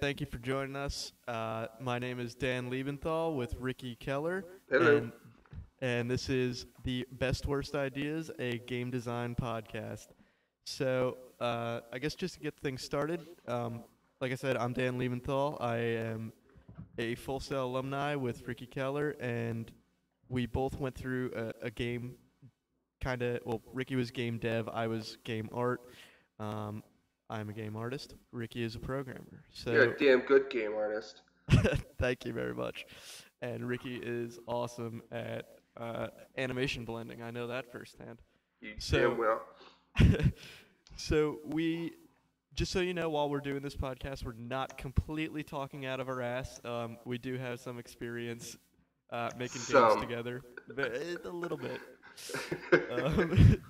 thank you for joining us. My name is Dan Liebenthal with Ricky Keller, Hello. and this is the Best Worst Ideas, a game design podcast. So, I guess just to get things started, like I said, I'm Dan Liebenthal. I am a Full Sail alumni with Ricky Keller, and we both went through a game kind of. Well, Ricky was game dev, I was game art. Um, I'm a game artist. Ricky is a programmer. You're So a damn good game artist. thank you very much. And Ricky is awesome at animation blending. I know that firsthand. You damn So, well. so we, just so you know, while we're doing this podcast, we're not completely talking out of our ass. We do have some experience making games Some. together, a little bit. Um,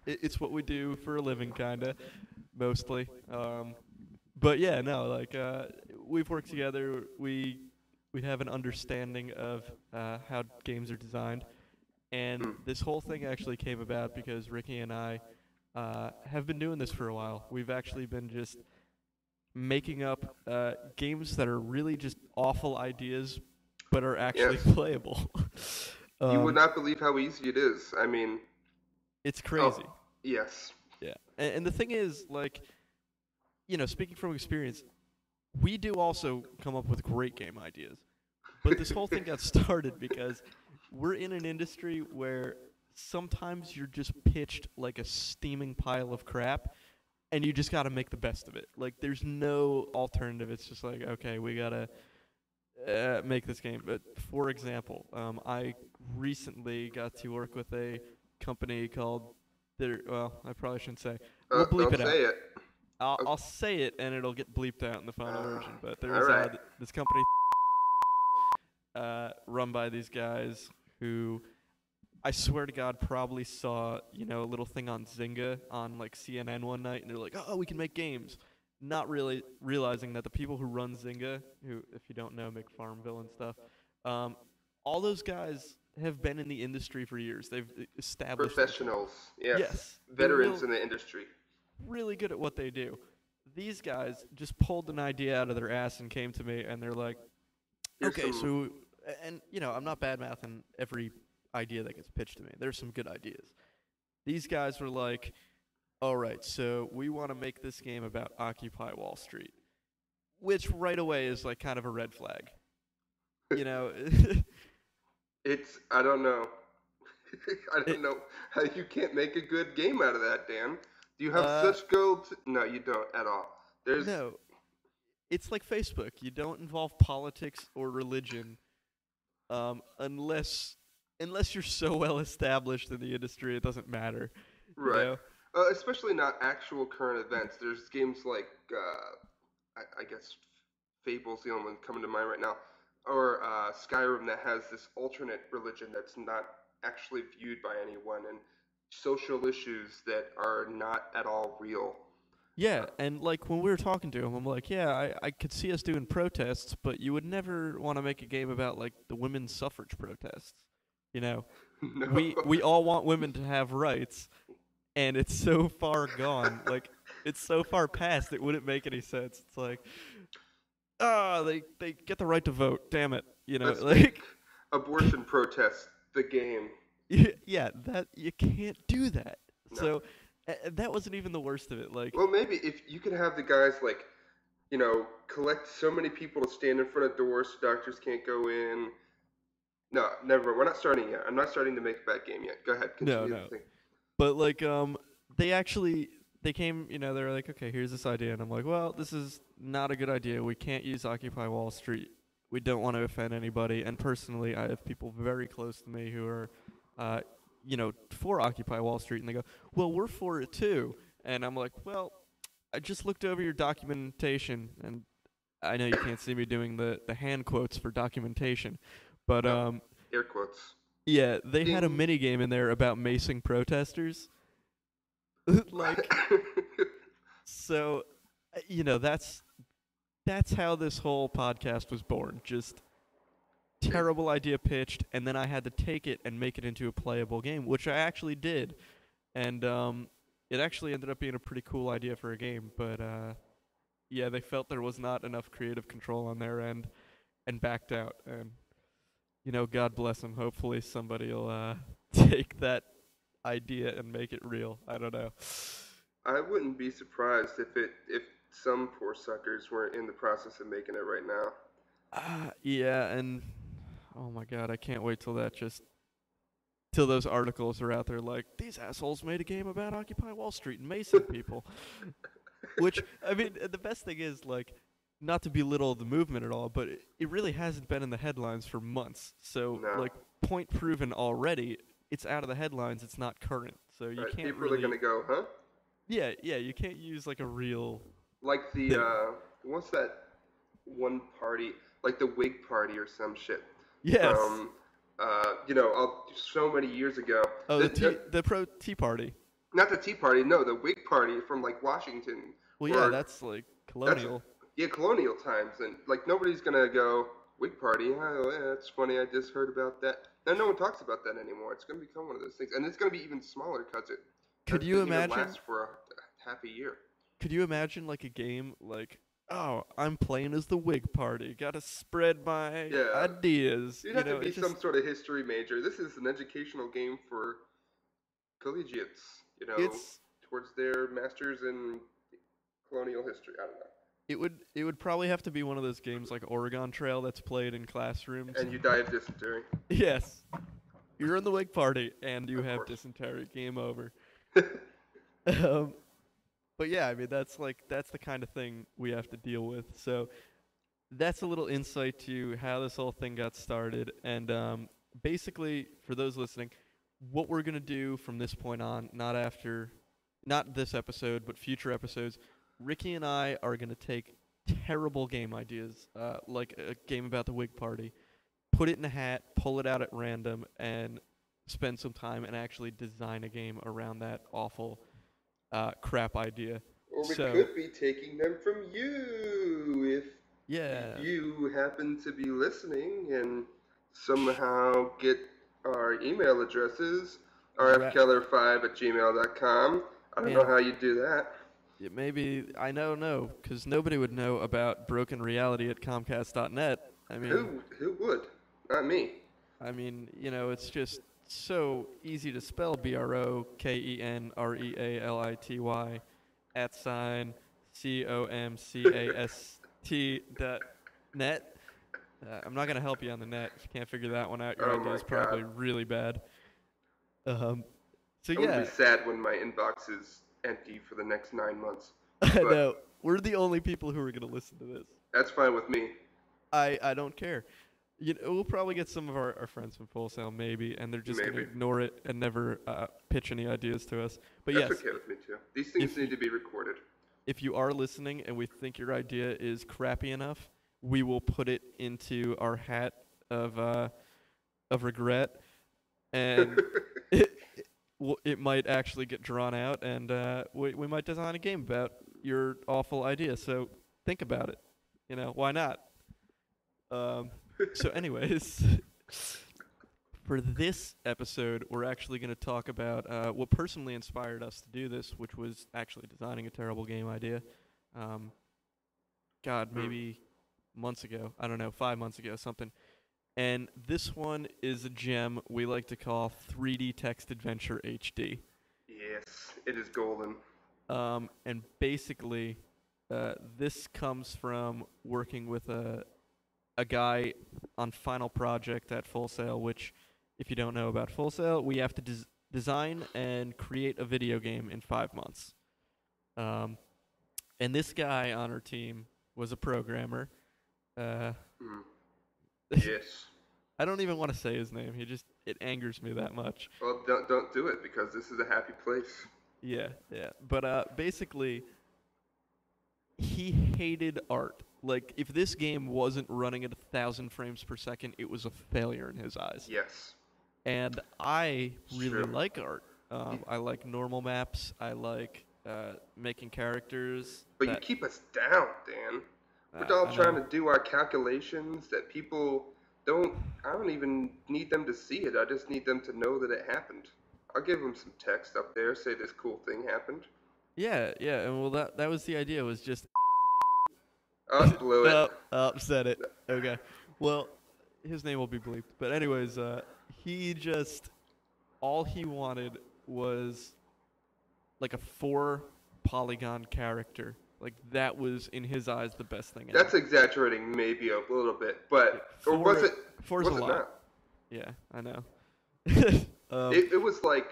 it's what we do for a living, kinda, mostly. But yeah, no, like we've worked together. We have an understanding of how games are designed, and Mm. this whole thing actually came about because Ricky and I have been doing this for a while. We've actually been just making up games that are really just awful ideas, but are actually Yes. playable. You would um, not believe how easy it is. I mean, it's oh, crazy. yes. Yeah, and the thing is, like, speaking from experience, we do also come up with great game ideas. But this whole thing got started because we're in an industry where sometimes you're just pitched like a steaming pile of crap and you just got to make the best of it. Like, there's no alternative. It's just like, okay, we got to make this game. But for example, I recently got to work with a company called, well, I probably shouldn't say. We'll bleep Don't it out. say it. I'll say it and it'll get bleeped out in the final version. But All there's right. this company run by these guys who I swear to God probably saw a little thing on Zynga on like CNN one night, and they're like, "Oh, we can make games," not really realizing that the people who run Zynga, who, if you don't know, make Farmville and stuff, um, all those guys have been in the industry for years. They've established themselves. Professionals. Yes. Yes, they're Veterans in the industry. really good at what they do. These guys just pulled an idea out of their ass and came to me, and they're like, Here's "Okay, some. so," and I'm not bad mouthing every idea that gets pitched to me. There's some good ideas. These guys were like, "All right, so we want to make this game about Occupy Wall Street," which right away is like kind of a red flag. You know, It's. I don't know. I it, don't know how you can't make a good game out of that, Dan. Do you have uh, such gold? No, you don't at all. There's. no, it's like Facebook. You don't involve politics or religion, unless you're so well established in the industry, it doesn't matter. You Right. know, Especially not actual current events. There's games like, I guess, Fable's the only one coming to mind right now, or Skyrim that has this alternate religion that's not actually viewed by anyone, and social issues that are not at all real. yeah, Uh, and like when we were talking to him, I'm like, yeah, I could see us doing protests, but you would never want to make a game about like the women's suffrage protests. You know, no. we all want women to have rights, and it's so far gone, like it's so far past it wouldn't make any sense. It's like, they get the right to vote, damn it, Let's make like abortion protest the game. yeah, that you can't do that. No. So that wasn't even the worst of it. Like, Well, maybe if you could have the guys like, collect so many people to stand in front of doors so doctors can't go in. No, never mind. We're not starting yet. I'm not starting to make a bad game yet. Go ahead, no, continue the no. thing. But like they came, they were like, okay, here's this idea, and I'm like, well, this is not a good idea. We can't use Occupy Wall Street. We don't want to offend anybody. And personally, I have people very close to me who are, for Occupy Wall Street, and they go, well, we're for it too. And I'm like, well, I just looked over your documentation, and I know you can't see me doing the hand quotes for documentation, but No, air quotes. yeah, they had a Ding. mini game in there about macing protesters. Like, so, that's how this whole podcast was born. Just terrible idea pitched, and then I had to take it and make it into a playable game, which I actually did, and it actually ended up being a pretty cool idea for a game. But yeah, they felt there was not enough creative control on their end and backed out. And God bless them. Hopefully, somebody will take that idea and make it real. I don't know. I wouldn't be surprised if some poor suckers were in the process of making it right now. Yeah, and oh my God, I can't wait till those articles are out there like these assholes made a game about Occupy Wall Street and Mason people. Which I mean, the best thing is like not to belittle the movement at all, but it really hasn't been in the headlines for months. So No. like point proven already. It's out of the headlines. It's not current. So you Right. can't People really. are gonna go, huh? Yeah, yeah. You can't use like a real Like the thing. what's that one party? Like the Whig Party or some shit Yes. from so many years ago. Oh, the pro Tea Party. Not the Tea Party, no, the Whig Party from like Washington. Well, yeah, Or that's like that's colonial. yeah, colonial times, and like nobody's gonna go Whig Party. Oh, yeah, that's funny. I just heard about that. Now no one talks about that anymore. It's gonna become one of those things, and it's gonna be even smaller because it Could you doesn't even imagine? last for half a year. Could you imagine like a game like, oh, I'm playing as the Whig Party. Got to spread my Yeah. ideas. You'd have to be It some just sort of history major. This is an educational game for collegiates, it's towards their masters in colonial history. I don't know. it would probably have to be one of those games like Oregon Trail that's played in classrooms. And you die of dysentery. Yes, you're in the Whig Party and you Of have course. dysentery. Game over. Um, but yeah, I mean that's the kind of thing we have to deal with. So that's a little insight to how this whole thing got started. And basically, for those listening, what we're gonna do from this point on, not this episode, but future episodes, Ricky and I are gonna take terrible game ideas, like a game about the Whig Party, put it in a hat, pull it out at random, and spend some time and actually design a game around that awful crap idea. Or we So could be taking them from you if yeah, you happen to be listening and somehow get our email addresses, Ra- rfkeller5@gmail.com. I don't know man, how you do that. maybe I don't know because nobody would know about broken reality at Comcast.net. Who would? Not me. It's just so easy to spell BROKENREALITY @COMCAST.net. I'm not gonna help you on the net if you can't figure that one out. Your Oh idea my is probably God. really bad. Um, so I'm gonna yeah, be sad when my inbox is empty for the next 9 months. I But know we're the only people who are gonna listen to this. that's fine with me. I don't care. We'll probably get some of our friends from Full Sail, maybe, and they're just going to Maybe. ignore it and never pitch any ideas to us. But That's yes, okay with me too. These things if need to be recorded. if you are listening and we think your idea is crappy enough, we will put it into our hat of regret, and it might actually get drawn out, and we might design a game about your awful idea. So think about it. Why not? So anyways, for this episode, we're actually going to talk about what personally inspired us to do this, which was actually designing a terrible game idea. Maybe months ago. I don't know, 5 months ago, something. And this one is a gem we like to call 3D Text Adventure HD. Yes, it is golden. And basically, this comes from working with a guy on final project at Full Sail, which, if you don't know about Full Sail, we have to design and create a video game in 5 months. And this guy on our team was a programmer. Yes. I don't even want to say his name. It angers me that much. Well, don't do it because this is a happy place. Yeah, yeah. But basically, he hated art. Like, if this game wasn't running at 1,000 frames per second, it was a failure in his eyes. Yes. And I really Sure. like art. I like normal maps. I like making characters. But you keep us down, Dan. We're all I trying know. to do our calculations that people don't. I don't even need them to see it. I just need them to know that it happened. I'll give them some text up there, say this cool thing happened. Yeah, yeah. And well, that was the idea. Was just Oh, blew it. Said it. Okay. Well, his name will be bleeped. But anyways, he just all he wanted was like a 4 polygon character. Like that was in his eyes the best thing That's ever. exaggerating maybe a little bit, Yeah, but or was it? four's a Was it lot. not? Yeah, I know. um, It was like,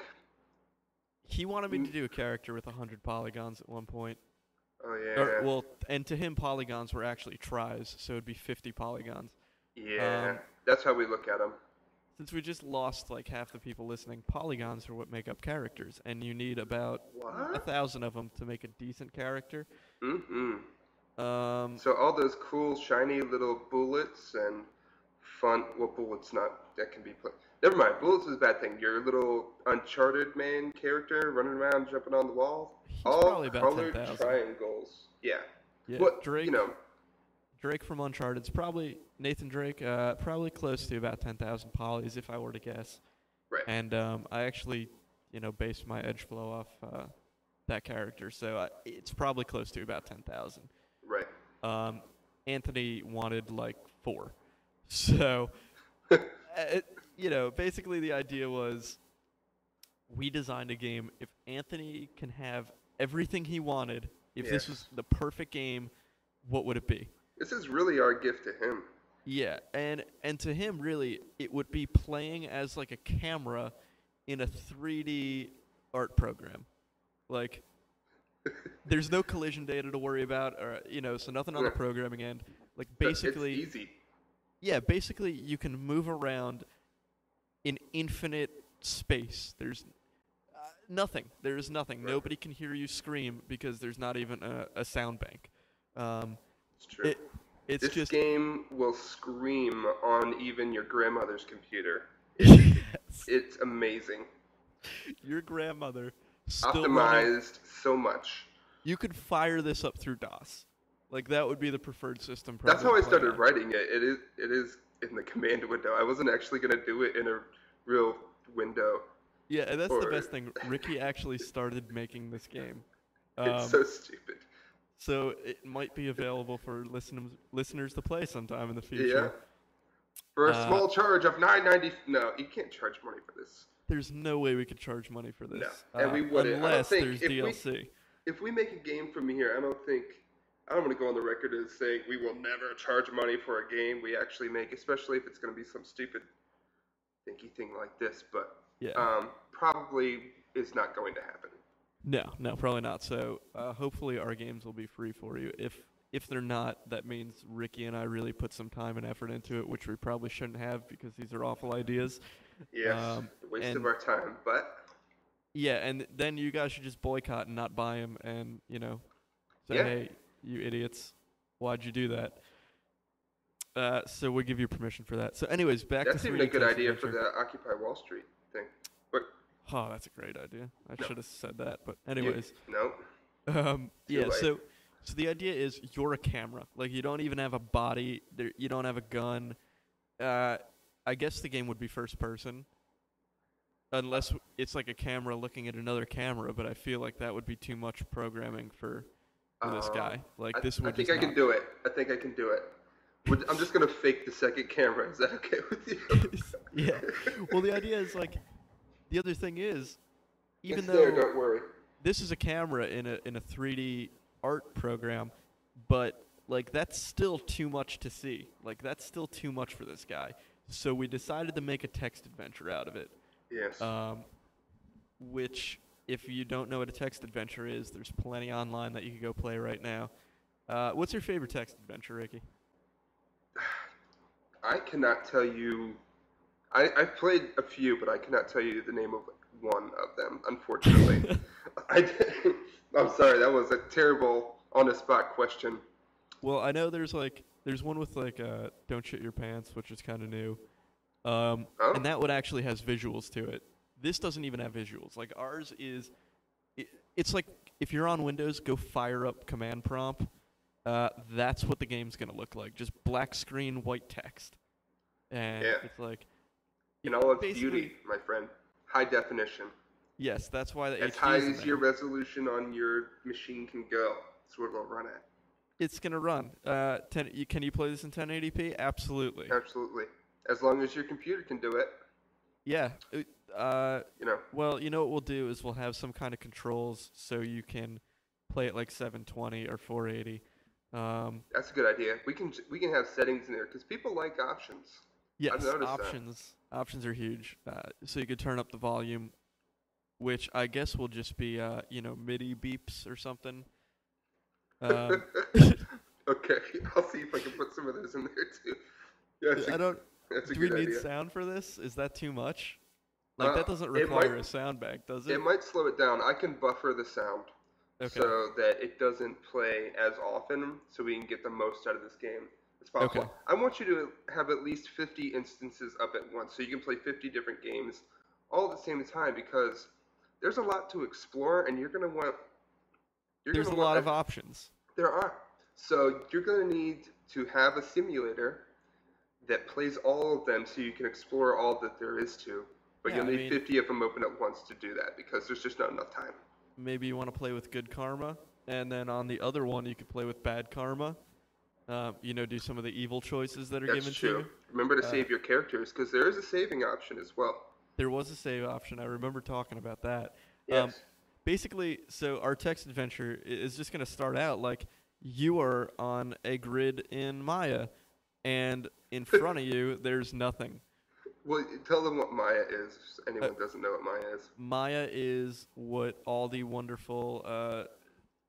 he wanted me to do a character with 100 polygons at one point. oh Or, yeah, well, and to him, polygons were actually tries, so it'd be 50 polygons. yeah. Um, That's how we look at them. since we just lost like half the people listening, polygons are what make up characters, and you need about What? 1,000 of them to make a decent character. Mm-hmm. Um, So all those cool, shiny little bullets and fun. Well, bullets not. That can be put. Never mind. Bullets is a bad thing. Your little Uncharted man character running around, jumping on the wall. he's All probably about colored 10,000. triangles. Yeah. Yeah, What you Drake. know? Drake from Uncharted's probably Nathan Drake. Probably close to about 10,000 polys if I were to guess. Right. And I actually, based my edge flow off that character, so it's probably close to about 10,000. Right. Anthony wanted like 4, so basically the idea was we designed a game. If Anthony can have everything he wanted, if this was the perfect game, what would it be? This is really our gift to him. Yeah, and to him, really, it would be playing as like a camera in a 3D art program. Like, there's no collision data to worry about, or so nothing on the programming end. Like basically, It's easy. yeah, basically you can move around in infinite space. There's nothing. There is nothing. Right. Nobody can hear you scream because there's not even a sound bank. It's true. It's This just game will scream on even your grandmother's computer. yes. It's amazing. Your grandmother still running. Optimized so much. You could fire this up through DOS. Like that would be the preferred system. That's how I probably started on. writing it. It is in the command window. I wasn't actually gonna do it in a real window. Yeah, and that's the Or- best thing. Ricky actually started making this game. It's so stupid. So it might be available for listeners to play sometime in the Yeah. future. For a small charge of $9.90. No, you can't charge money for this. There's no way we could charge money for this. No, and we wouldn't. I don't Unless think there's if we- DLC. If we make a game from here, I don't want to go on the record as saying we will never charge money for a game we actually make, especially if it's going to be some stupid thinky thing like this. But Yeah. probably is not going to happen. No, probably not. So hopefully our games will be free for you. If they're not, that means Ricky and I really put some time and effort into it, which we probably shouldn't have because these are awful ideas. Yes, waste of our time, but Yeah, and then you guys should just boycott and not buy them, and say, Yeah. hey, you idiots, why'd you do that? So we give you permission for that. So, anyways, back that's to even a 3D good text idea for adventure. the Occupy Wall Street thing. But Oh, that's a great idea. I No. should have said that, but anyways, no, yeah. late. So the idea is you're a camera. Like you don't even have a body. You don't have a gun. I guess the game would be first person, unless it's like a camera looking at another camera. But I feel like that would be too much programming for this guy. Like this would. I think just I can not- do it. I think I can do it. I'm just gonna fake the second camera. Is that okay with you? Yeah. Well, the idea is like, the other thing is, even It's though there, don't worry. this is a camera in a 3D art program, but like that's still too much to see. Like that's still too much for this guy. So we decided to make a text adventure out of it. Yes. Which, if you don't know what a text adventure is, there's plenty online that you can go play right now. What's your favorite text adventure, Ricky? I cannot tell you. I've played a few, but I cannot tell you the name of one of them, unfortunately. I'm sorry, that was a terrible on-the-spot question. Well, I know there's one with like don't shit your pants, which is kind of new. And that one actually has visuals to it. This doesn't even have visuals. Like ours is, it's like if you're on Windows, go fire up command prompt. That's what the game's gonna look like. Just black screen, white text, and Yeah. it's like In all its basically- beauty, my friend. High definition. Yes, that's why the As HD high is in as your there. resolution on your machine can go. That's what it'll run at. It's gonna run. Can you play this in 1080p? Absolutely. Absolutely. As long as your computer can do it, Yeah. you know. Well, you know what we'll do is we'll have some kind of controls so you can play it like 720 or 480. Um, That's a good idea. We can have settings in there because people like options. I've yes, noticed that. options are huge. So you could turn up the volume, which I guess will just be MIDI beeps or something. Um, Okay, I'll see if I can put some of those in there too. Yeah, I don't. that's a Do we good need idea. sound for this? Is that too much? Like that doesn't It might require a sound bank, does it it? might slow it down. I can buffer the sound Okay. so that it doesn't play as often, so we can get the most out of this game as Okay. possible. I want you to have at least 50 instances up at once, so you can play 50 different games all at the same time because there's a lot to explore, and you're There's gonna a want lot of options. there are. So you're gonna need to have a simulator that plays all of them so you can explore all that there is to. But Yeah, you'll I need mean, 50 of them open at once to do that because there's just not enough time. maybe you want to play with good karma, and then on the other one you could play with bad karma. Do some of the evil choices that are That's given to true. you. Remember to Uh, save your characters because there is a saving option as well. there was a save option. I remember talking about that. Um, Yes. basically, so our text adventure is just going to start out like you are on a grid in Maya, and in front of you there's nothing. Well, tell them what Maya is if Uh, anyone doesn't know what Maya is. Maya is what all the wonderful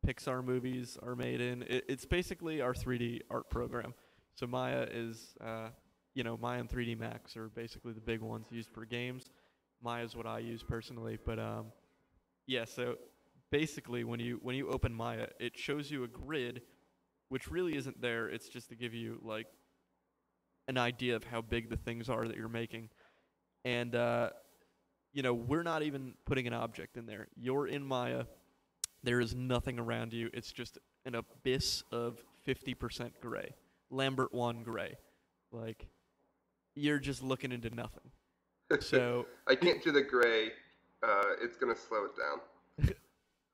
Pixar movies are made in. It's basically our 3D art program. So Maya is, Maya and 3D Max are basically the big ones used for games. Maya is what I use personally, but yeah. So basically, when you open Maya, it shows you a grid, which really isn't there. It's just to give you like an idea of how big the things are that you're making, and we're not even putting an object in there. You're in Maya. There is nothing around you. It's just an abyss of 50% gray. Lambert 1 gray. Like, you're just looking into nothing. So, I can't do the gray. It's gonna slow it down.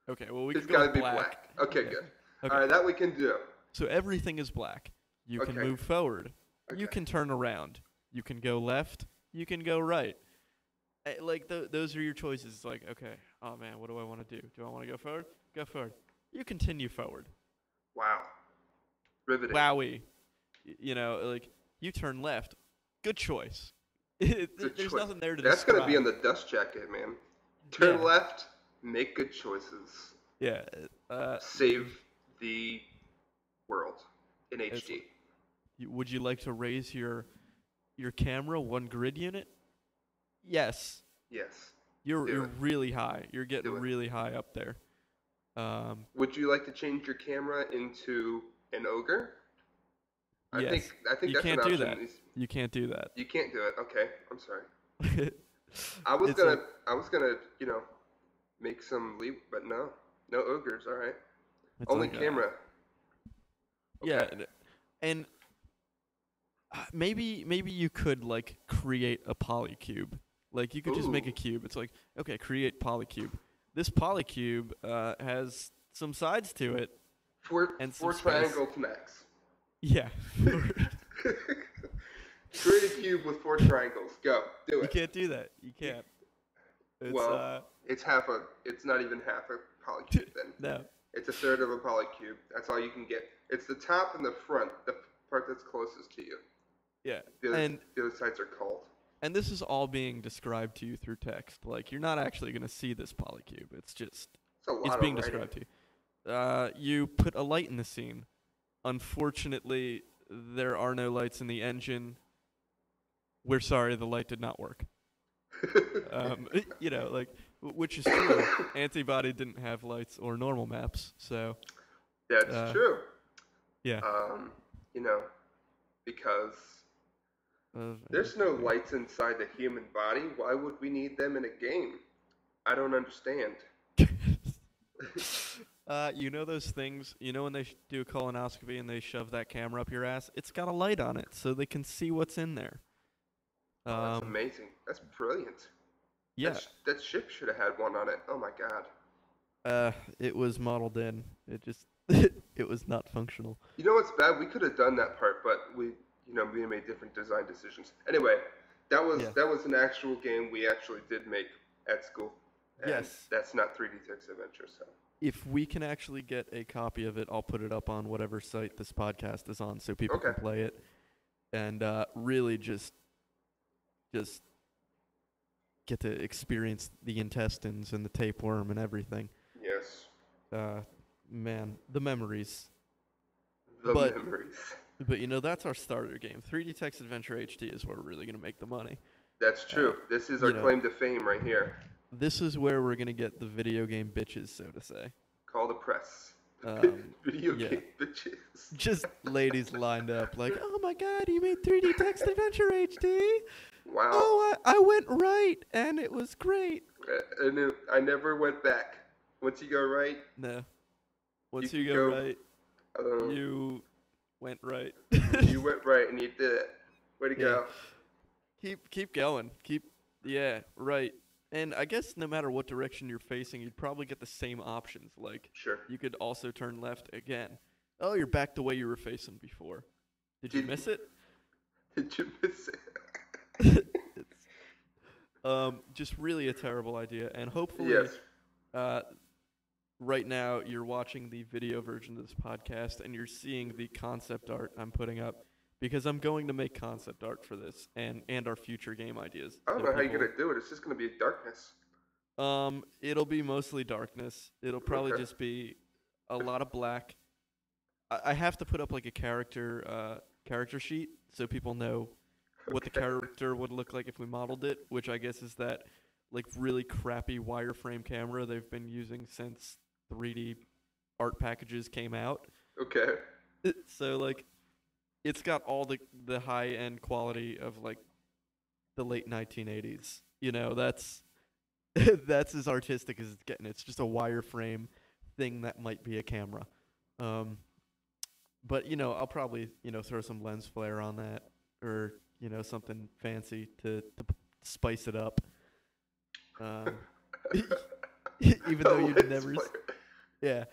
okay, well, we It's can go gotta with be black. black. Okay, Yeah. good. Okay. All right, that we can do. So, everything is black. You can Okay. move forward. You Okay. can turn around. You can go left. You can go right. Those are your choices. It's like, okay, oh man, what do I want to do? Do I want to go forward? Go forward. You continue forward. Wow. Riveting. Wowie. You turn left. Good choice. Good There's choice. nothing there to That's describe. gonna be on the dust jacket, man. Turn Yeah. left. Make good choices. Yeah. Save the world in It's- HD. Would you like to raise your camera one grid unit? Yes. Yes. You're Do it. really high. You're getting Do it. really high up there. Would you like to change your camera into an ogre? Yes. I think You that's can't an do option. that. You can't do that. You can't do it. Okay, I'm sorry. It's I was gonna like- I was gonna make some leap, but no ogres. All right. it's Only like, camera. Yeah, Okay. and maybe you could like create a polycube. Like you could just make a Ooh. cube. It's like, okay, create polycube. This polycube has some sides to it. Four And some space. triangle connects. Yeah. Create a cube with 4 triangles. Go. Do You it. can't do that. You can't. It's, Well, it's not even half a polycube then. no. It's a third of a polycube. That's all you can get. It's the top and the front, the part that's closest to you. Yeah. The And other sides are cold. this is all being described to you through text. Like you're not actually going to see this polycube. It's just It's a lot it's of being writing. described to you. You put a light in the scene. Unfortunately, there are no lights in the engine. We're sorry, the light did not work. Which is true. Antibody didn't have lights or normal maps, so That's true. yeah. Because Uh, there's no lights inside the human body. Why would we need them in a game? I don't understand. you know those things? You know when they do a colonoscopy and they shove that camera up your ass? It's got a light on it, so they can see what's in there. That's amazing. That's brilliant. Yeah. That ship should have had one on it. Oh my god. It was modeled in. It just It was not functional. You know what's bad? We could have done that part, but we made different design decisions. Anyway, Yeah. that was an actual game we actually did make at school, and Yes. that's not 3D Text Adventure. So If we can actually get a copy of it, I'll put it up on whatever site this podcast is on so people okay, can play it and really just get to experience the intestines and the tapeworm and everything. yes, Uh, man, the memories. the But memories. but that's our starter game. 3D Text Adventure HD is where we're really gonna make the money. That's Uh, true. This is our you know, claim to fame right here. this is where we're gonna get the video game bitches, so to say. Call the press. Video Yeah. game bitches. Just ladies lined up like, oh my god, you made 3D Text Adventure HD. Wow. Oh, I went right, and it was great. I never went back. Once you go right, No. Once You you can go go, right, you went right. you went right and you did it. Way to Yeah. go. Keep going. Right. And I guess no matter what direction you're facing, you'd probably get the same options. Like, Sure. you could also turn left again. Oh, you're back the way you were facing before. Did you miss it? Did you miss it? It's just really a terrible idea. And hopefully, Yes. right now you're watching the video version of this podcast and you're seeing the concept art I'm putting up because I'm going to make concept art for this and our future game ideas. I don't So know how you're people- gonna do it. It's just gonna be darkness. It'll be mostly darkness. It'll probably Okay. just be a lot of black. I have to put up like a character sheet so people know what the Okay. character would look like if we modeled it, which I guess is that like really crappy wireframe camera they've been using since 3D art packages came out. Okay. So like it's got all the high end quality of like the late 1980s. That's that's as artistic as it's getting. It's just a wireframe thing that might be a camera. But I'll probably throw some lens flare on that or something fancy to spice it up. Even though you'd never. Yeah.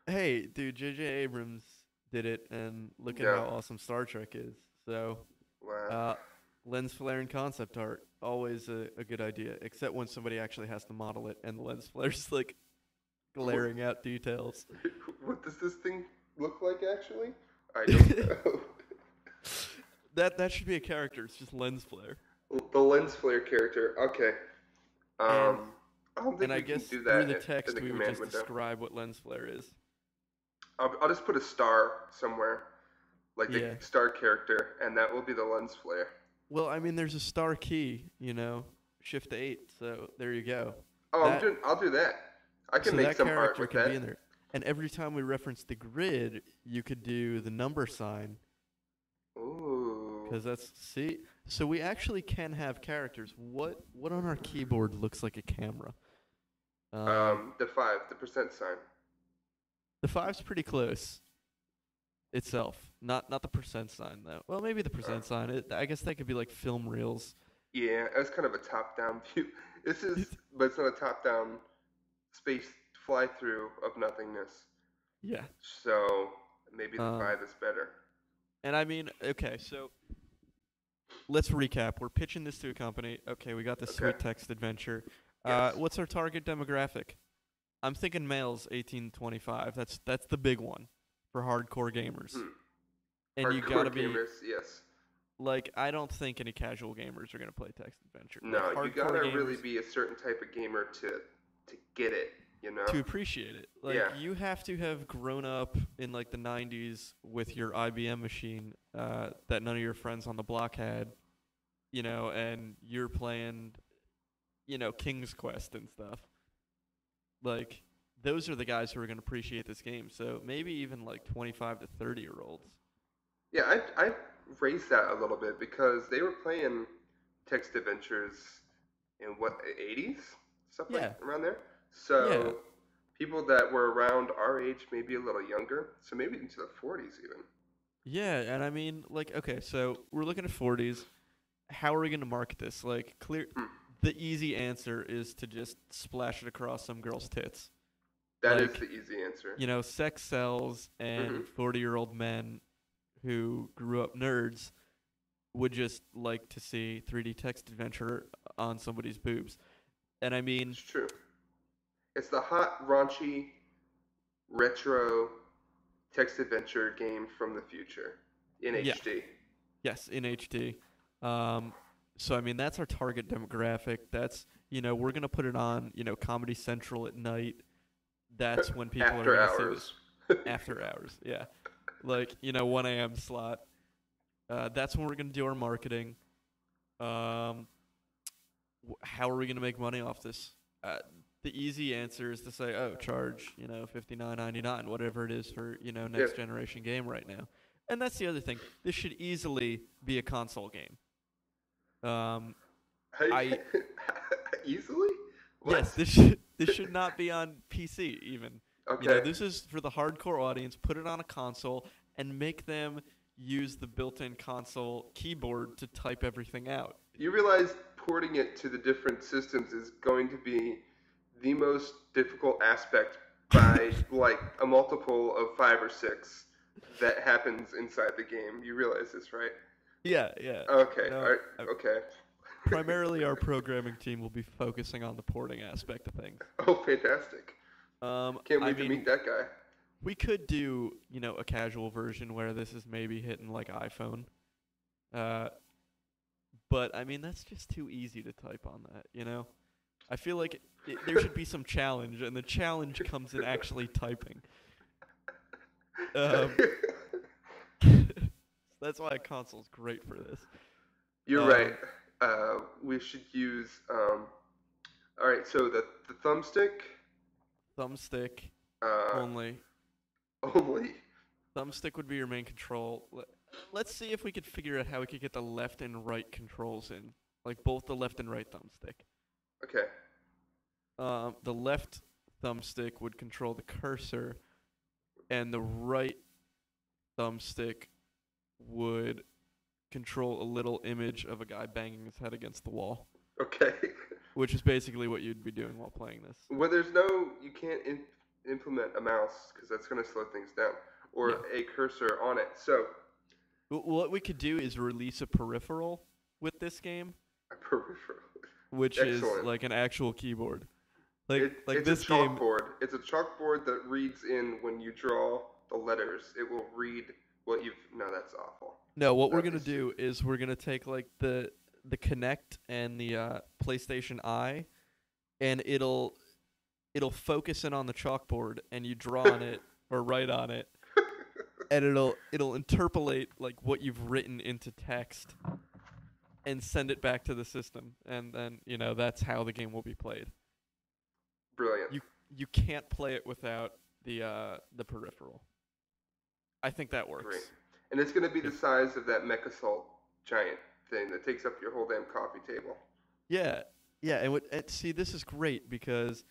Hey, dude, J.J. Abrams did it, and look at how awesome Star Trek is. So, Wow. lens flare and concept art, always a good idea, except when somebody actually has to model it, and the lens flare's like glaring out details. What does this thing look like actually? I don't know. That should be a character. It's just lens flare. The lens flare character. Okay. I don't think And I we can guess do through that the in text, the we would command just window. describe what lens flare is. I'll just put a star somewhere, like Yeah. the star character, and that will be the lens flare. Well, I mean, there's a star key, Shift 8. So there you go. Oh, That- I'll do that. I can So make that some art character with can that. be in there. And every time we reference the grid, you could do the number sign. Ooh. Because so we actually can have characters. What on our keyboard looks like a camera? The 5, the percent sign. The 5's pretty close. Itself, not the percent sign though. Well, maybe the percent sign. I guess that could be like film reels. Yeah, it's kind of a top-down view. But it's not a top-down space fly-through of nothingness. Yeah. So maybe the 5 is better. And I mean, okay, so let's recap. We're pitching this to a company. Okay, we got this sweet text adventure. Yes. What's our target demographic? I'm thinking males 18 to 25. That's the big one for hardcore gamers. And Hardcore you gotta be gamers, yes. like, I don't think any casual gamers are gonna play text adventure. No, like, you hardcore gotta gamers, really be a certain type of gamer to get it, to appreciate it. Like, Yeah. you have to have grown up in like the 90s with your IBM machine that none of your friends on the block had, and you're playing, King's Quest and stuff. Like, those are the guys who are going to appreciate this game. So maybe even like 25 to 30-year-olds. Yeah, I raised that a little bit because they were playing text adventures in what, 80s? Something around there. So people that were around our age, maybe a little younger, so maybe into the 40s even. Yeah, and I mean, like, okay, so we're looking at 40s. How are we going to market this? Like, the easy answer is to just splash it across some girl's tits. That is Like, the easy answer. sex sells, and 40-year-old men who grew up nerds would just like to see 3D text adventure on somebody's boobs. And I mean, It's true. It's the hot, raunchy, retro text adventure game from the future in yeah, HD. yes, in HD. So I mean, that's our target demographic. That's we're gonna put it on Comedy Central at night. That's when people are After gonna see this. hours. After hours, yeah, like 1 a.m. slot. That's when we're gonna do our marketing. How are we gonna make money off this? The easy answer is to say, oh, charge $59.99, whatever it is for next generation game right now. And that's the other thing. This should easily be a console game. I Easily? What? Yes, this should not be on PC even. Okay. This is for the hardcore audience. Put it on a console and make them use the built-in console keyboard to type everything out. You realize porting it to the different systems is going to be the most difficult aspect by like a multiple of 5 or 6 that happens inside the game. You realize this, right? Yeah. Okay. All right. Okay. Primarily, our programming team will be focusing on the porting aspect of things. Oh, fantastic! Can't wait to meet that guy. We could do, a casual version where this is maybe hitting like iPhone. But I mean, that's just too easy to type on that. I feel like there should be some challenge, and the challenge comes in actually typing. That's why a console's great for this. You're right. We should use. All right, so the thumbstick. Thumbstick only. Only. Thumbstick would be your main control. Let's see if we could figure out how we could get the left and right controls in, like both the left and right thumbstick. Okay. The left thumbstick would control the cursor, and the right thumbstick would control a little image of a guy banging his head against the wall. Okay. Which is basically what you'd be doing while playing this. Well, you can't implement a mouse because that's going to slow things down, or a cursor on it. So what we could do is release a peripheral with this game. A peripheral. Which Excellent. Is like an actual keyboard. It's this a chalkboard. It's a chalkboard that reads in when you draw the letters. It will read what you've. No, that's awful. No, what we're gonna do is we're gonna take like the Kinect and the PlayStation Eye, and it'll focus in on the chalkboard, and you draw on it or write on it, and it'll interpolate like what you've written into text, and send it back to the system, and then that's how the game will be played. Brilliant. You can't play it without the peripheral. I think that works. Great. And it's going to be the size of that MechAssault giant thing that takes up your whole damn coffee table. Yeah, and see, this is great because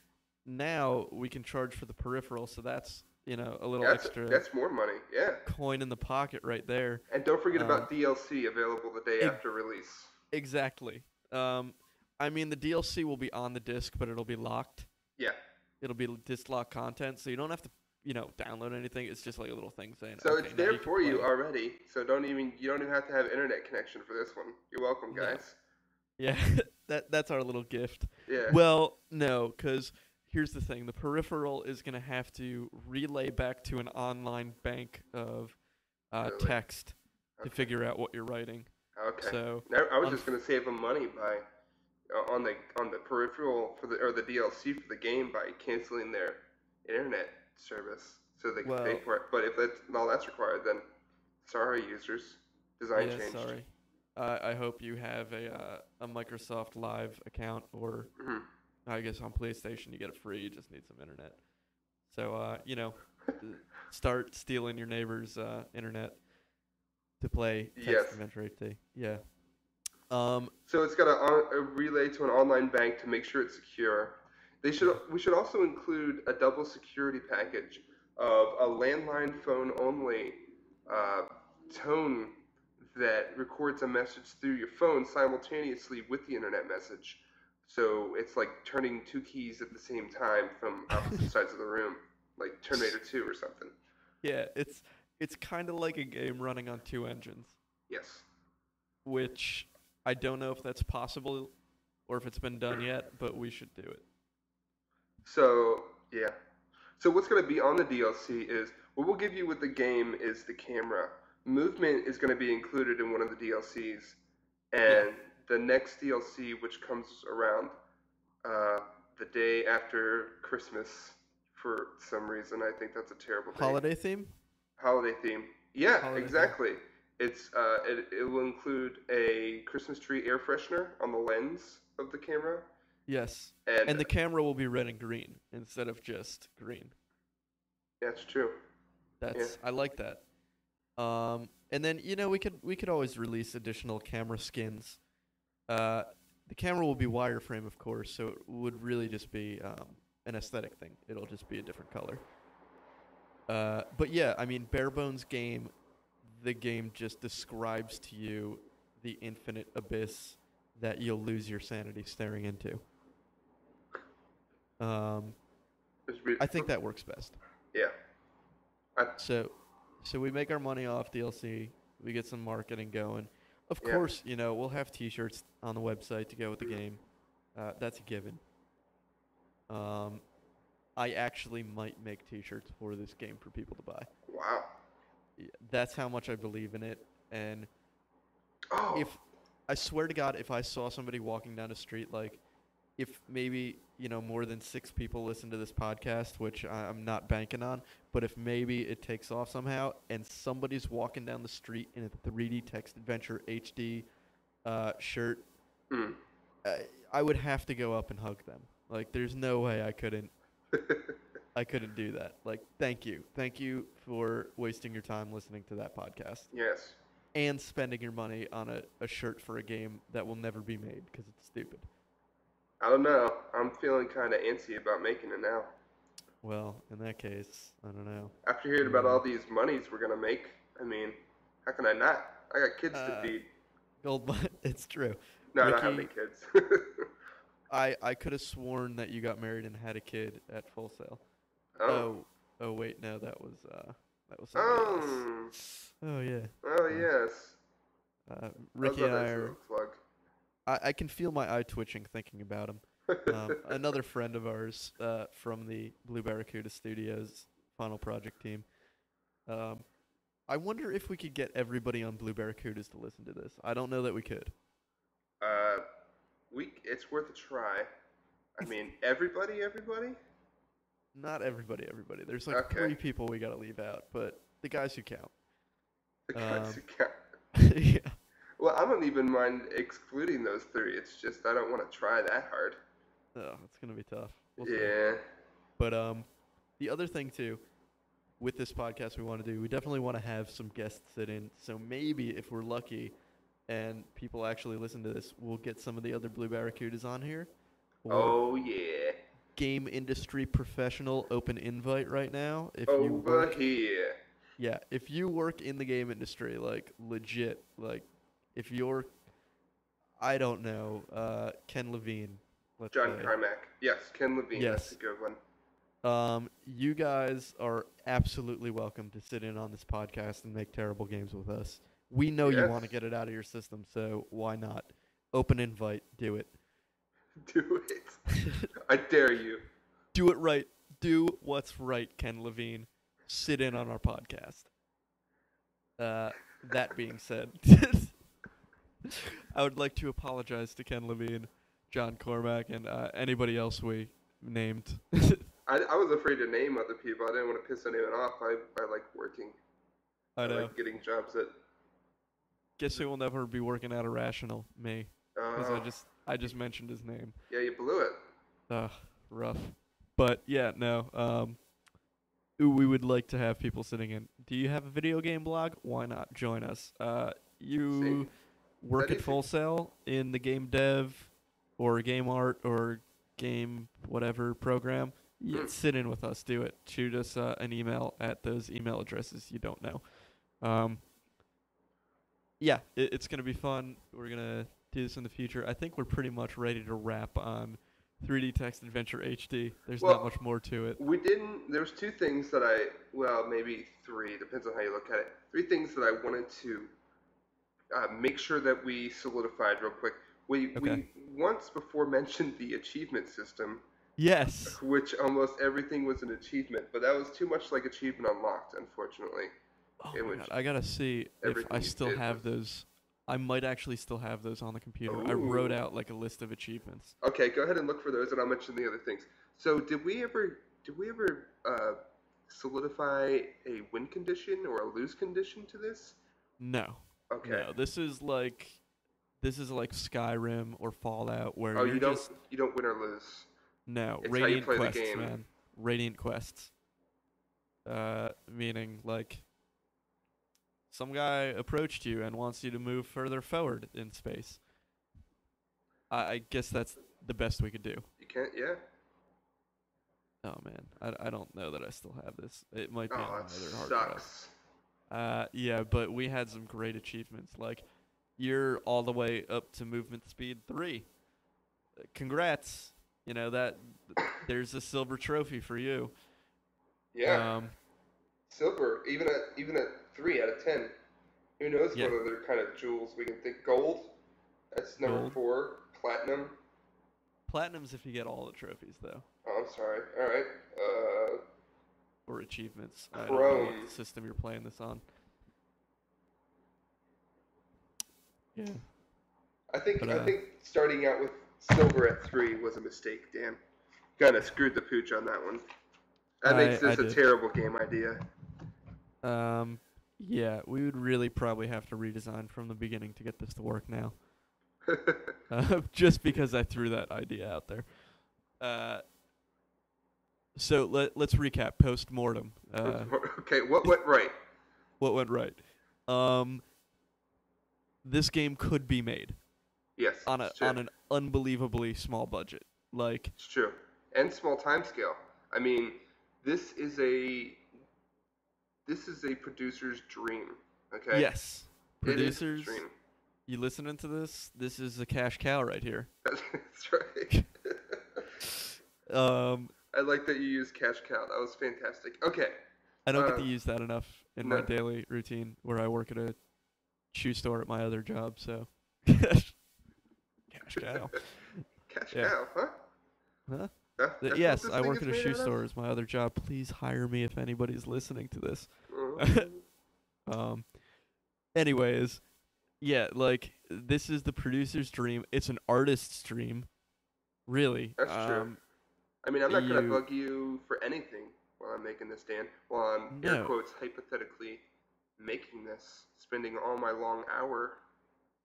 now we can charge for the peripheral, so that's a little extra. That's more money, yeah. Coin in the pocket right there. And don't forget about DLC available the day after release. Exactly. I mean, the DLC will be on the disc, but it'll be locked. Yeah. It'll be disc lock content, so you don't have to download anything. It's just like a little thing saying. So it's there for you already. So you don't even have to have internet connection for this one. You're welcome, guys. Yeah, that's our little gift. Yeah. Well, no, because here's the thing: the peripheral is going to have to relay back to an online bank of text to figure out what you're writing. Okay. So I was just going to save them money by on the peripheral or the DLC for the game by canceling their internet service so they can pay for it. But if that's required, then sorry, users. Design changed. Sorry. I hope you have a Microsoft Live account, or I guess on PlayStation you get it free. You just need some internet. So start stealing your neighbor's internet to play Text Adventure 8T. Yeah. So it's got a relay to an online bank to make sure it's secure. We should also include a double security package of a landline phone only tone that records a message through your phone simultaneously with the internet message, So it's like turning two keys at the same time from opposite sides of the room, like Terminator 2 or something. Yeah, it's kind of like a game running on two engines, Yes. which I don't know if that's possible or if it's been done yet, but we should do it. So, yeah. So what's going to be on the DLC is what we'll give you with the game is the camera. Movement is going to be included in one of the DLCs, Yeah. and the next DLC, which comes around uh, the day after Christmas, for some reason, I think that's a terrible day. Holiday theme? Holiday theme. Yeah, Holiday theme. exactly. It will include a Christmas tree air freshener on the lens of the camera, Yes. and And the camera will be red and green instead of just green. that's true. Yeah. I like that. And then we could always release additional camera skins. The camera will be wireframe, of course, so it would really just be an aesthetic thing. It'll just be a different color. But yeah, I mean, bare bones game. The game just describes to you the infinite abyss that you'll lose your sanity staring into. I think that works best. Yeah. So we make our money off DLC. We get some marketing going. Of Yeah. course, we'll have T-shirts on the website to go with the game. That's a given. I actually might make T-shirts for this game for people to buy. Wow. That's how much I believe in it. And Oh. if I swear to God, if I saw somebody walking down the street, like if maybe more than 6 people listen to this podcast, which I'm not banking on, but if maybe it takes off somehow and somebody's walking down the street in a 3D Text Adventure HD shirt, I would have to go up and hug them. Like, there's no way I couldn't do that. Like, thank you for wasting your time listening to that podcast. Yes. And spending your money on a shirt for a game that will never be made because it's stupid. I don't know. I'm feeling kind of antsy about making it now. Well, in that case, I don't know. After hearing about all these monies we're gonna make, I mean, how can I not? I got kids to feed. It's true. No, I Ricky, don't have any kids. I could have sworn that you got married and had a kid at Full Sail. Oh. Oh wait, no, that was somebody else. Oh yeah. Oh yes. Ricky and I are. Plug. I can feel my eye twitching thinking about him. Another friend of ours from the Blue Barracuda Studios final project team. I wonder if we could get everybody on Blue Barracudas to listen to this. I don't know that we could. It's worth a try. I mean, everybody? Not everybody. There's like 3 people we gotta leave out, but the guys who count. The guys who count. Yeah. Well, I don't even mind excluding those 3. It's just I don't want to try that hard. Oh, it's gonna be tough. We'll see. Yeah. But the other thing too, with this podcast we want to do, we definitely want to have some guests sit in. So maybe if we're lucky, and people actually listen to this, we'll get some of the other Blue Barracudas on here. Oh yeah. Game industry professional open invite right now. If here. Yeah, if you work in the game industry, like legit, like if you're, I don't know, Ken Levine. John Carmack. Yes, Ken Levine. Yes. That's a good one. You guys are absolutely welcome to sit in on this podcast and make terrible games with us. We know you want to get it out of your system, so why not? Open invite. Do it. Do it. I dare you. Do it right. Do what's right, Ken Levine. Sit in on our podcast. That being said, I would like to apologize to Ken Levine, John Cormack, and anybody else we named. I was afraid to name other people. I didn't want to piss anyone off. I like working. I know. like getting jobs at. Guess who will never be working at Irrational? Me. Because I just mentioned his name. Yeah, you blew it. Rough. But yeah, no. We would like to have people sitting in. Do you have a video game blog? Why not join us? You work at Full Sail in the game dev or game art or game whatever program. Yeah, sit in with us. Do it. Shoot us an email at those email addresses you don't know. Yeah, it's going to be fun. We're going to do this in the future. I think we're pretty much ready to wrap on 3D Text Adventure HD. There's not Well, much more to it. we didn't. There was two things that well, maybe three, depends on how you look at it. Three things that I wanted to make sure that we solidified real quick. Okay. We once before mentioned the achievement system, Yes. which almost everything was an achievement, but that was too much like achievement unlocked, unfortunately. Oh In my which god, I gotta see if everything I you still did have was those. I might actually still have those on the computer. I wrote ooh. out like a list of achievements. Okay, go ahead and look for those, and I'll mention the other things. So, did we ever solidify a win condition or a lose condition to this? No, Okay. no. This is like Skyrim or Fallout where Oh, you're just you don't win or lose. no It's how you Radiant play the quests, game. man. Radiant quests. Meaning like some guy approached you and wants you to move further forward in space. I guess that's the best we could do. You can't. Yeah. Oh man, I don't know that I still have this. It might be on Oh, my that other hard drive. sucks. Yeah, but we had some great achievements. Like, you're all the way up to movement speed 3. Congrats. You know that there's a silver trophy for you. Yeah. Um, Silver, even at 3 out of 10. Who knows yeah, what other kind of jewels we can think? Gold. That's number gold. 4. Platinum. Platinum's if you get all the trophies though, Oh, I'm sorry. All right. or achievements. I don't know Chrome. what system you're playing this on. Yeah, but I think starting out with silver at 3 was a mistake, Dan. Kind of screwed the pooch on that one. That makes this I a did. terrible game idea. Yeah, we would really probably have to redesign from the beginning to get this to work now. Just because I threw that idea out there. So let's recap post-mortem. Okay, what went right? What went right? This game could be made Yes, on it's true. an unbelievably small budget. Like, It's true. And small time scale. I mean, this is a producer's dream. Okay. yes, It is a producers, dream. you listening to this? This is a cash cow right here. That's right. Um, I like that you used cash cow. That was fantastic. Okay. I don't get to use that enough in my No. daily routine where I work at a shoe store at my other job. So, cash cow. Cash Yeah. cow, huh? Huh? That's Yes, what this I thing work is at a made shoe out of? store as my other job. Please hire me if anybody's listening to this. Um, anyways, yeah, like this is the producer's dream. It's an artist's dream, really. That's true. I mean, I'm not going to you- bug you for anything while I'm making this, Dan. While I'm, air No. quotes, hypothetically making this, spending all my long hour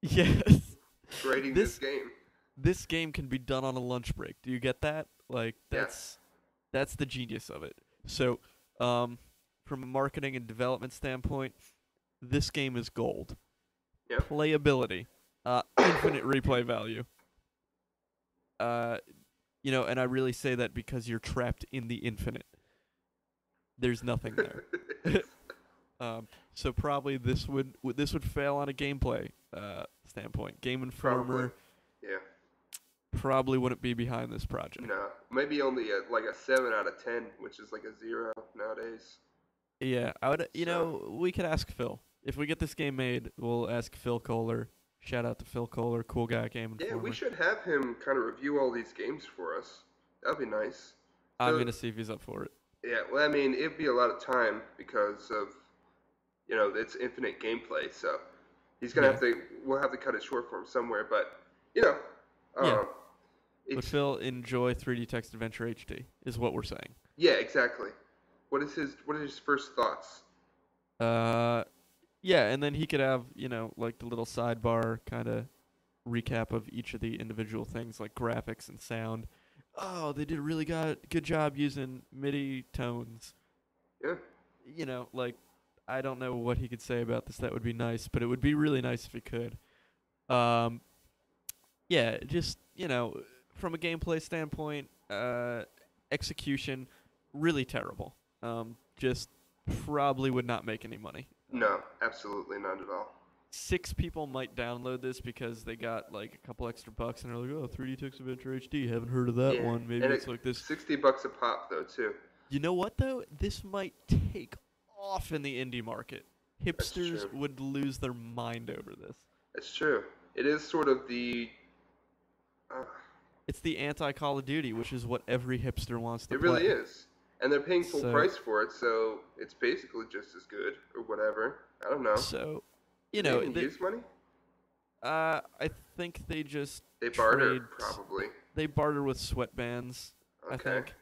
Yes, grading This- this game. this game can be done on a lunch break. Do you get that? Like Yeah. that's the genius of it. So, from a marketing and development standpoint, this game is gold. Yeah. Playability, infinite replay value. And I really say that because you're trapped in the infinite. There's nothing there. So probably this would fail on a gameplay standpoint. Game Informer Probably. Yeah. probably wouldn't be behind this project. No. Maybe only like a 7 out of 10, which is like a 0 nowadays. Yeah, I would. So- We could ask Phil if we get this game made. We'll ask Phil Kohler. Shout out to Phil Kohler, cool guy at Game Informer. Yeah, we should have him kind of review all these games for us. That'd be nice. I'm So- gonna see if he's up for it. Yeah, well, I mean, it'd be a lot of time because of, it's infinite gameplay. So he's gonna Yeah. we'll have to cut it short for him somewhere. But um, Yeah. But it's Phil, enjoy 3D Text Adventure HD is what we're saying. yeah, exactly. What are his first thoughts? Yeah, and then he could have like the little sidebar kind of recap of each of the individual things like graphics and sound. Oh, they did a really good job using MIDI tones. Yeah. Like I don't know what he could say about this that would be nice, but it would be really nice if he could. Yeah, just, from a gameplay standpoint, execution, really terrible. Just probably would not make any money. No, absolutely not at all. 6 people might download this because they got like a couple extra bucks and they're like, oh, 3D Text Adventure HD, haven't heard of that one. Maybe and it's like this. $60 a pop though too. You know what though? This might take off in the indie market. Hipsters would lose their mind over this. That's true. It is sort of the. It's the anti-Call of Duty, which is what every hipster wants to play. It really is. And they're paying full price for it, so it's basically just as good, or whatever. I don't know. So, they use money? I think they just They barter, probably. They barter with sweatbands, okay. I think.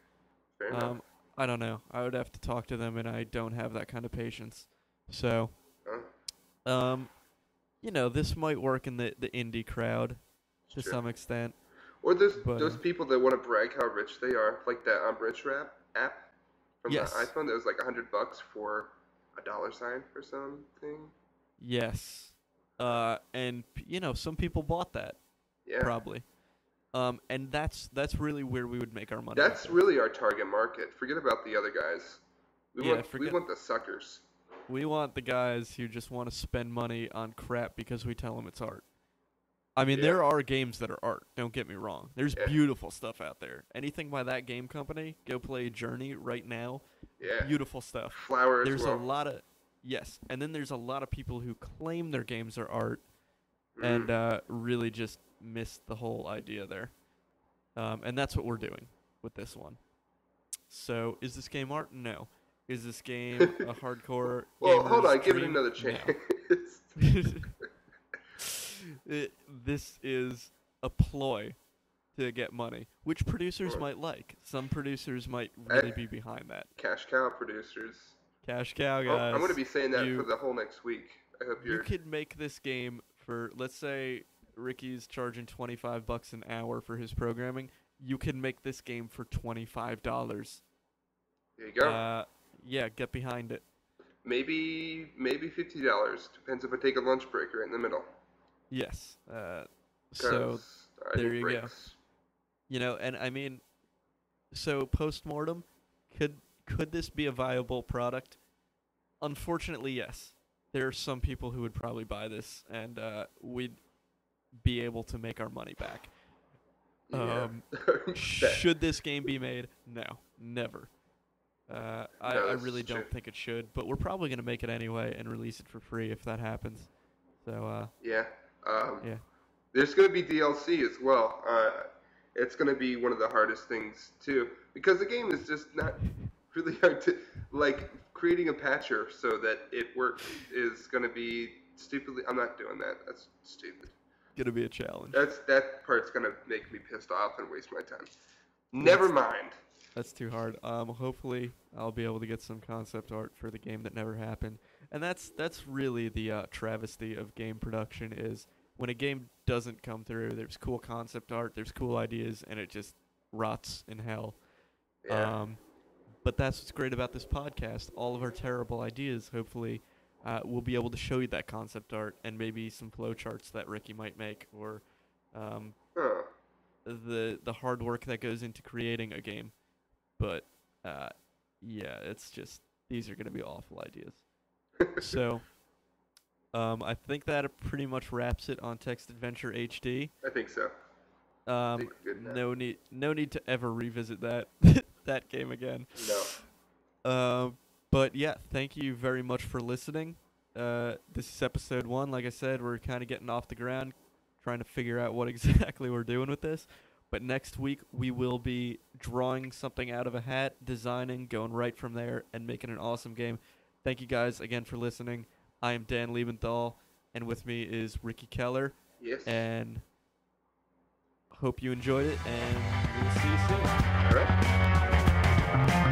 Fair enough. I don't know. I would have to talk to them, and I don't have that kind of patience. So, this might work in the indie crowd to some extent. Or those people that want to brag how rich they are, like that Rich Rap app from the iPhone that was like $100 for a dollar sign or something. Yes. And some people bought that. Yeah. Probably. And that's really where we would make our money. That's really our target market. Forget about the other guys. We want the suckers. We want the guys who just want to spend money on crap because we tell them it's art. I mean, there are games that are art. Don't get me wrong. There's beautiful stuff out there. Anything by that game company, go play Journey right now. Yeah. Beautiful stuff. Flowers. There's a lot of and then there's a lot of people who claim their games are art, and really just miss the whole idea there. And that's what we're doing with this one. So, is this game art? No. Is this game a hardcore? Well, hold on. Give it another chance. No. This is a ploy to get money, which producers might like. Some producers might really be behind that. Cash cow producers. Cash cow guys. I'm going to be saying that for the whole next week. I hope you could make this game for, let's say, Ricky's charging $25 an hour for his programming. You can make this game for $25. There you go. Yeah, get behind it. Maybe $50. Depends if I take a lunch break right in the middle. Yes. So there you go. And I mean, so post-mortem, could this be a viable product? Unfortunately, yes. There are some people who would probably buy this, and we'd be able to make our money back. Yeah. Should this game be made? No, never. I really don't think it should, but we're probably going to make it anyway and release it for free if that happens. So there's going to be DLC as well. It's going to be one of the hardest things too, because the game is just not really hard to creating a patcher so that it works is going to be stupidly. I'm not doing that. That's stupid. Going to be a challenge. That part's going to make me pissed off and waste my time. Never mind. That's too hard. Hopefully, I'll be able to get some concept art for the game that never happened. And that's really the travesty of game production is when a game doesn't come through, there's cool concept art, there's cool ideas, and it just rots in hell. Yeah. But that's what's great about this podcast. All of our terrible ideas, hopefully, we'll be able to show you that concept art and maybe some flowcharts that Ricky might make or the hard work that goes into creating a game. But, it's just, these are going to be awful ideas. So, I think that pretty much wraps it on Text Adventure HD. I think so. No need to ever revisit that that game again. No. But yeah, thank you very much for listening. This is episode 1. Like I said, we're kind of getting off the ground, trying to figure out what exactly we're doing with this. But next week, we will be drawing something out of a hat, designing, going right from there, and making an awesome game. Thank you guys again for listening. I am Dan Liebenthal, and with me is Ricky Keller. Yes. And hope you enjoyed it, and we'll see you soon. All right.